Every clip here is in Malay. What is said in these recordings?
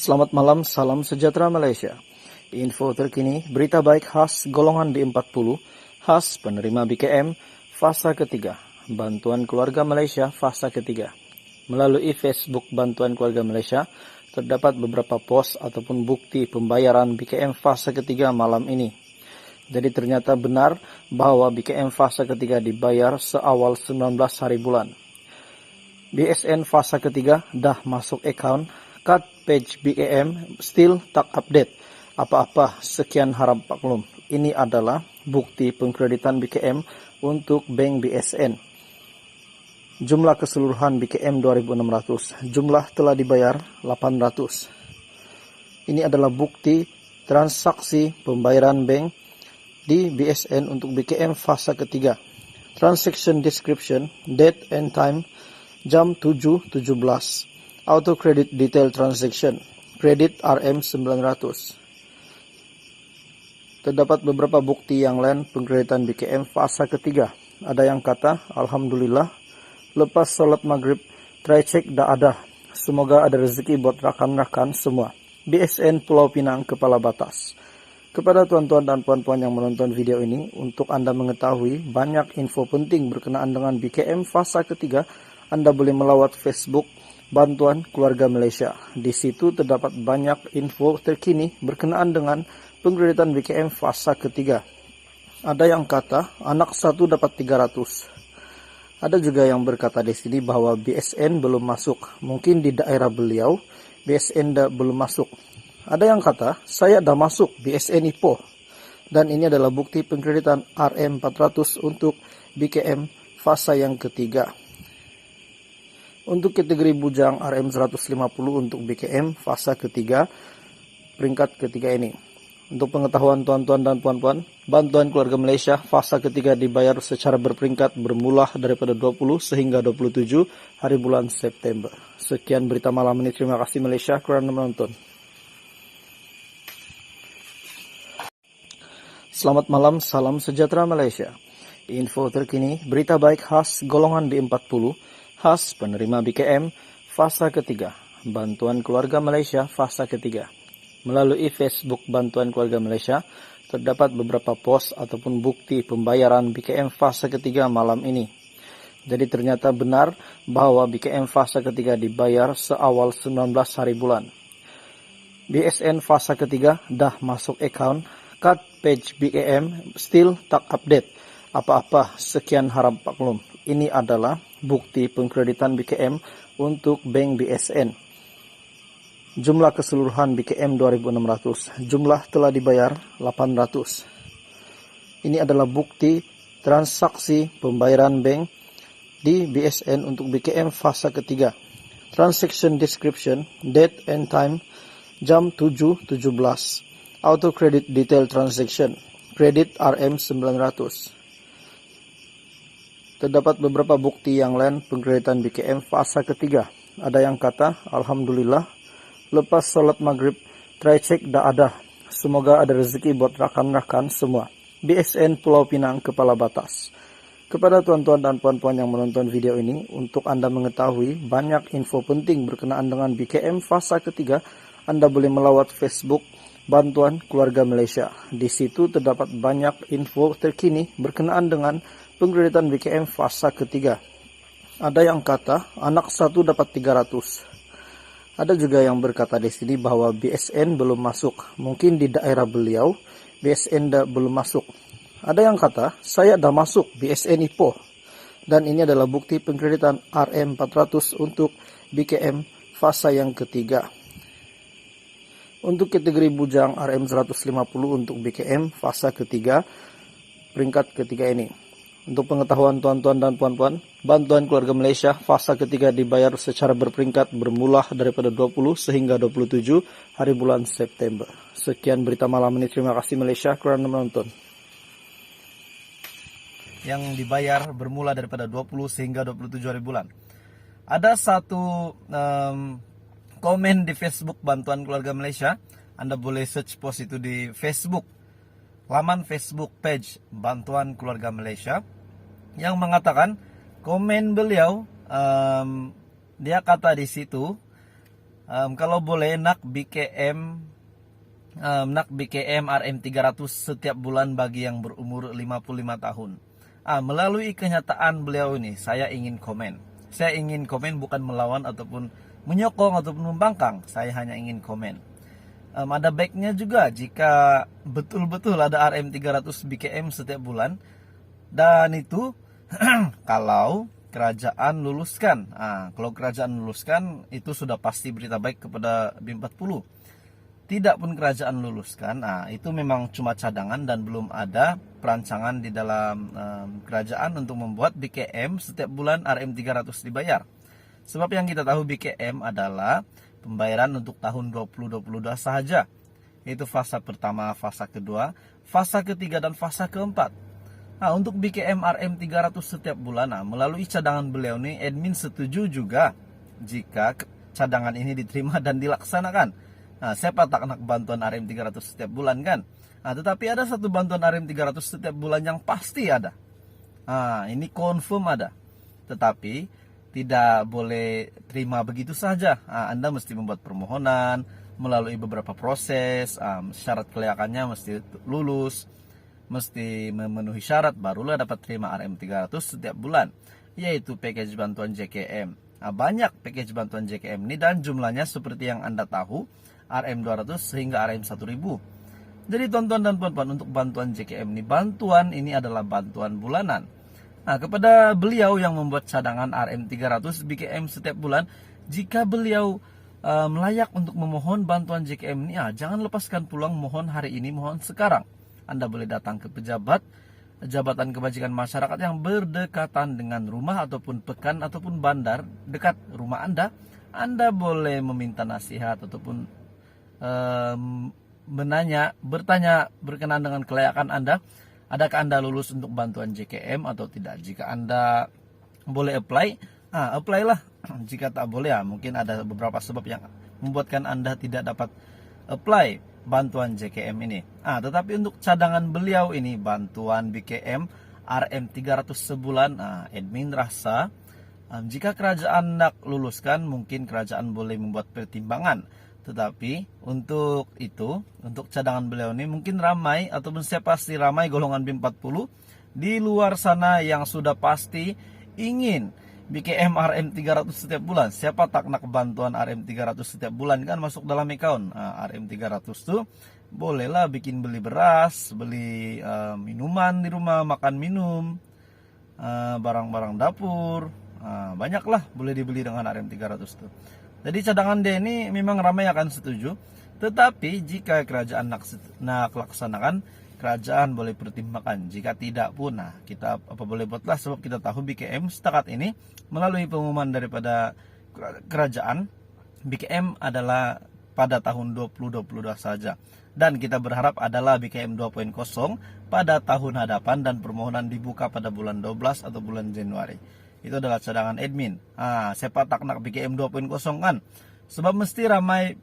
Selamat malam, salam sejahtera Malaysia. Info terkini, berita baik khas golongan D40, khas penerima BKM, fasa ketiga, Bantuan Keluarga Malaysia, fasa ketiga. Melalui Facebook Bantuan Keluarga Malaysia, terdapat beberapa pos ataupun bukti pembayaran BKM fasa ketiga malam ini. Jadi ternyata benar bahwa BKM fasa ketiga dibayar seawal 19 hari bulan. BSN fasa ketiga dah masuk account, cut page BKM still tak update apa-apa, sekian harap maklum. Ini adalah bukti pengkreditan BKM untuk bank BSN. Jumlah keseluruhan BKM 2.600, jumlah telah dibayar 800. Ini adalah bukti transaksi pembayaran bank di BSN untuk BKM fasa ketiga. Transaction description, date and time, jam 7.17. Auto credit detail transaction, kredit RM 900. Terdapat beberapa bukti yang lain pengkreditan BKM fasa ketiga. Ada yang kata, Alhamdulillah, lepas sholat maghrib, try check dah ada. Semoga ada rezeki buat rakan-rakan semua. BSN Pulau Pinang, Kepala Batas. Kepada tuan-tuan dan puan-puan yang menonton video ini, untuk Anda mengetahui banyak info penting berkenaan dengan BKM fasa ketiga, Anda boleh melawat Facebook Bantuan Keluarga Malaysia. Di situ terdapat banyak info terkini berkenaan dengan pengkreditan BKM fasa ketiga. Ada yang kata anak satu dapat 300. Ada juga yang berkata di sini bahwa BSN belum masuk. Mungkin di daerah beliau BSN belum masuk. Ada yang kata saya dah masuk BSN Ipoh. Dan ini adalah bukti pengkreditan RM 400 untuk BKM fasa yang ketiga. Untuk kategori bujang RM 150 untuk BKM fasa ketiga, peringkat ketiga ini. Untuk pengetahuan tuan-tuan dan puan-puan, Bantuan Keluarga Malaysia fasa ketiga dibayar secara berperingkat bermula daripada 20 sehingga 27 hari bulan September. Sekian berita malam ini, terima kasih Malaysia kerana menonton. Selamat malam, salam sejahtera Malaysia. Info terkini, berita baik khas golongan D40, khas penerima BKM fasa ketiga, Bantuan Keluarga Malaysia fasa ketiga. Melalui Facebook Bantuan Keluarga Malaysia, terdapat beberapa pos ataupun bukti pembayaran BKM fasa ketiga malam ini. Jadi ternyata benar bahwa BKM fasa ketiga dibayar seawal 19 hari bulan. BSN fasa ketiga dah masuk account, cut page BKM still tak update apa-apa, sekian harap maklum. Ini adalah bukti pengkreditan BKM untuk bank BSN. Jumlah keseluruhan BKM 2.600, jumlah telah dibayar 800. Ini adalah bukti transaksi pembayaran bank di BSN untuk BKM fasa ketiga. Transaction description, date and time, jam 7.17. Auto credit detail transaction, kredit RM 900. Terdapat beberapa bukti yang lain pengkreditan BKM fasa ketiga. Ada yang kata, Alhamdulillah, lepas sholat maghrib, try check dah ada. Semoga ada rezeki buat rakan-rakan semua. BSN Pulau Pinang, Kepala Batas. Kepada tuan-tuan dan puan-puan yang menonton video ini, untuk Anda mengetahui banyak info penting berkenaan dengan BKM fasa ketiga, Anda boleh melawat Facebook Bantuan Keluarga Malaysia. Di situ terdapat banyak info terkini berkenaan dengan pengkreditan BKM fasa ketiga. Ada yang kata anak satu dapat 300. Ada juga yang berkata di sini bahwa BSN belum masuk. Mungkin di daerah beliau BSN belum masuk. Ada yang kata saya dah masuk BSN Ipoh. Dan ini adalah bukti pengkreditan RM 400 untuk BKM fasa yang ketiga. Untuk kategori bujang RM 150 untuk BKM fasa ketiga, peringkat ketiga ini. Untuk pengetahuan tuan-tuan dan puan-puan, Bantuan Keluarga Malaysia fasa ketiga dibayar secara berperingkat bermula daripada 20 sehingga 27 hari bulan September. Sekian berita malam ini, terima kasih Malaysia kerana menonton. Yang dibayar bermula daripada 20 sehingga 27 hari bulan. Ada satu komen di Facebook Bantuan Keluarga Malaysia. Anda boleh search post itu di Facebook, laman Facebook page Bantuan Keluarga Malaysia, yang mengatakan komen beliau, dia kata di situ Kalau boleh nak BKM RM300 setiap bulan bagi yang berumur 55 tahun. Melalui kenyataan beliau ini, saya ingin komen. Saya ingin komen, bukan melawan ataupun menyokong ataupun membangkang. Saya hanya ingin komen. Ada baiknya juga jika betul-betul ada RM300 BKM setiap bulan. Dan itu kalau kerajaan luluskan. Kalau kerajaan luluskan, itu sudah pasti berita baik kepada BIM40. Tidak pun kerajaan luluskan, itu memang cuma cadangan dan belum ada perancangan di dalam kerajaan untuk membuat BKM setiap bulan RM300 dibayar. Sebab yang kita tahu BKM adalah pembayaran untuk tahun 2022 sahaja. Itu fase pertama, fase kedua, fase ketiga, dan fase keempat. Untuk BKM RM300 setiap bulan, melalui cadangan beliau nih, admin setuju juga jika cadangan ini diterima dan dilaksanakan. Siapa tak nak bantuan RM300 setiap bulan kan? Tetapi ada satu bantuan RM300 setiap bulan yang pasti ada. Ini confirm ada. Tetapi tidak boleh terima begitu saja. Anda mesti membuat permohonan, melalui beberapa proses, syarat kelayakannya mesti lulus, mesti memenuhi syarat, barulah dapat terima RM300 setiap bulan, yaitu package bantuan JKM. Banyak package bantuan JKM ini dan jumlahnya seperti yang Anda tahu, RM200 hingga RM1000. Jadi tonton dan puan-puan, untuk bantuan JKM ini, bantuan ini adalah bantuan bulanan. Kepada beliau yang membuat cadangan RM300 BKM setiap bulan, jika beliau layak untuk memohon bantuan JKM ini, jangan lepaskan peluang mohon hari ini, mohon sekarang. Anda boleh datang ke pejabat Jabatan Kebajikan Masyarakat yang berdekatan dengan rumah ataupun pekan ataupun bandar dekat rumah Anda. Anda boleh meminta nasihat ataupun bertanya berkenaan dengan kelayakan Anda. Adakah Anda lulus untuk bantuan JKM atau tidak? Jika Anda boleh apply, apply-lah. Jika tak boleh, mungkin ada beberapa sebab yang membuatkan Anda tidak dapat apply bantuan JKM ini. Tetapi untuk cadangan beliau ini, bantuan BKM RM300 sebulan, admin rasa jika kerajaan nak luluskan, mungkin kerajaan boleh membuat pertimbangan. Tetapi untuk itu, untuk cadangan beliau ini, mungkin ramai ataupun saya pasti ramai golongan BIM40 di luar sana yang sudah pasti ingin BKM RM300 setiap bulan. Siapa tak nak bantuan RM300 setiap bulan kan, masuk dalam account. RM300 tuh bolehlah bikin beli beras, beli minuman di rumah, makan minum, barang-barang dapur, banyaklah boleh dibeli dengan RM300 tuh. Jadi cadangan dia ini memang ramai akan setuju. Tetapi jika kerajaan nak laksanakan, kerajaan boleh pertimbangkan. Jika tidak pun, kita apa boleh buatlah, sebab kita tahu BKM setakat ini melalui pengumuman daripada kerajaan, BKM adalah pada tahun 2022 saja. Dan kita berharap adalah BKM 2.0 pada tahun hadapan dan permohonan dibuka pada bulan 12 atau bulan Januari. Itu adalah cadangan admin. Siapa tak nak BKM 2.0 kan? Sebab mesti ramai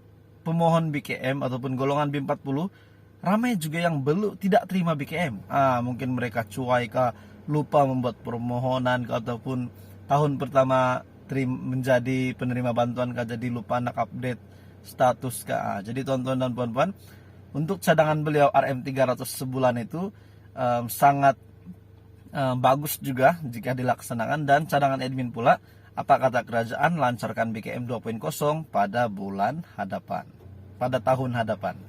pemohon BKM ataupun golongan BIM40, ramai juga yang belum tidak terima BKM. Mungkin mereka cuai kah, lupa membuat permohonan kah, ataupun tahun pertama menjadi penerima bantuan kah, jadi lupa nak update status kah. Jadi tonton dan puan-puan, untuk cadangan beliau RM300 sebulan itu sangat bagus juga jika dilaksanakan. Dan cadangan admin pula, apa kata kerajaan, lancarkan BKM 2.0 pada bulan hadapan, pada tahun hadapan.